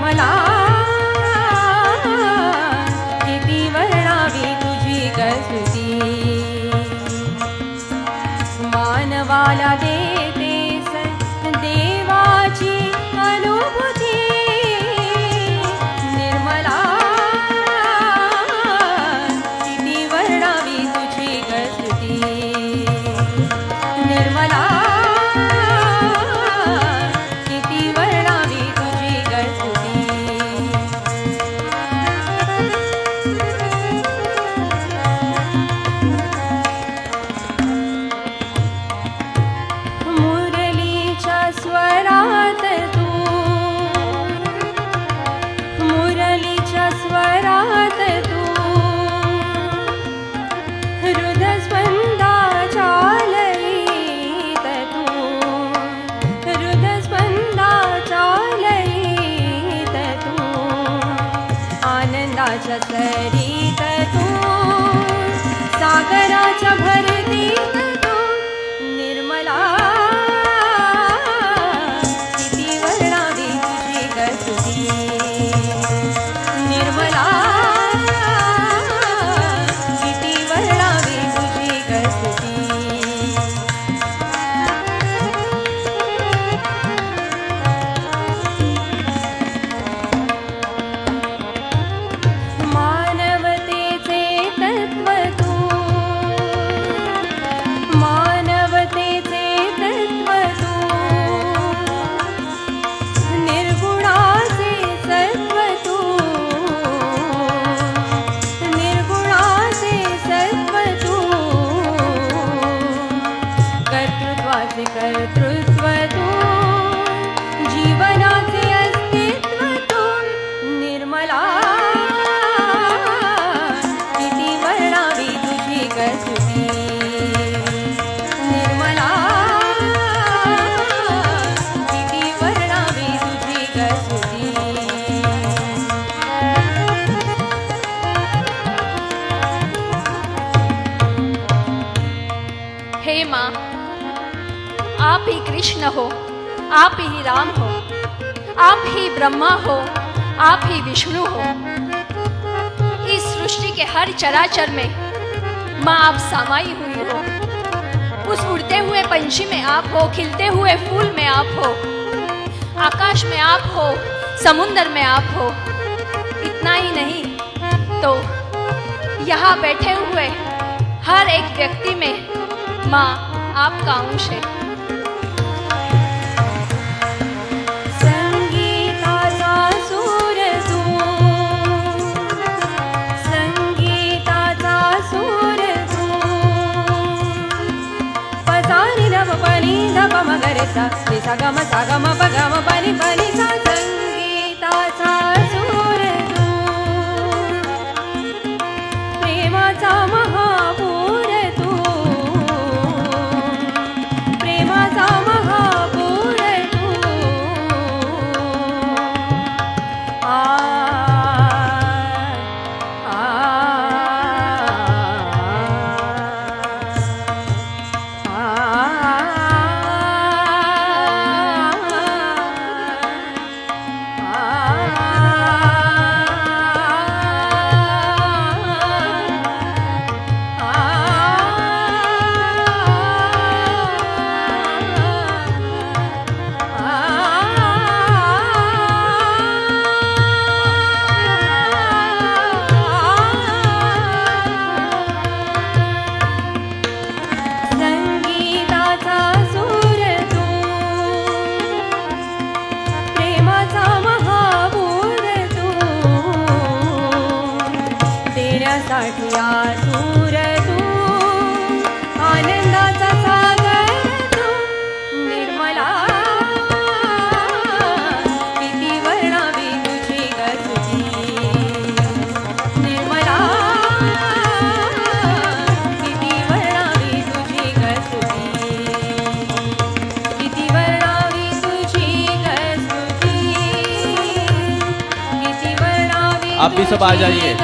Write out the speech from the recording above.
निर्मला किती वर्णावी तुझी स्तुती मानवाला देतेस देवाची अनुभूती निर्मला किती वर्णावी तुझी स्तुती निर्मला किती वर्णावी तुझी स्तुती मुरलीच्या स्वरात तू मुरलीच्या स्वरात तू हृदस्पंदाच्या लयीत तू हृदस्पंदाच्या लयीत तू आनंदाच्या सरीत तू सागराच्या भरतीत तू निर्मला किती वर्णावी तुझी स्तुती निर्मला किती वर्णावी तुझी स्तुती मानवतेचे तत्व तू मानवतेचे तत्व तू निर्गुणाचे सत्व तू निर्गुणाचे सत्व तू कर्तृत्वाचे कर्तृत्व तू जीवनाचे अस्तित्व तू निर्मला किती वर्णावी तुझी स्तुती निर्मला किती वर्णावी तुझी स्तुती हे माँ, आप ही कृष्ण हो, आप ही राम हो, आप ही ब्रह्मा हो, आप ही विष्णु हो। इस सृष्टि के हर चराचर में माँ आप समाई हुई हो। उस उड़ते हुए पंछी में आप हो, खिलते हुए फूल में आप हो, आकाश में आप हो, समुद्र में आप हो। इतना ही नहीं तो यहाँ बैठे हुए हर एक व्यक्ति में माँ आपका अंश है। संगीताचा सूर तू संगीताचा सूर तू पसानी धप पनी धप मगरे सा रे सा गम प गम पनी पनी सा संगीताचा सूर तू प्रेमाचा महापूर तू प्रेमाचा महापूर तू आ आ संगीताचा सूर तू प्रेमाचा महापूर तू देण्यासाठी आतुर तू आनंदाचा सागर तू निर्मला किती वर्णावी तुझी स्तुती निर्मला किती वर्णावी तुझी स्तुती किती वर्णावी तुझी स्तुती किती वर्णावी आप भी सब आ जाइए।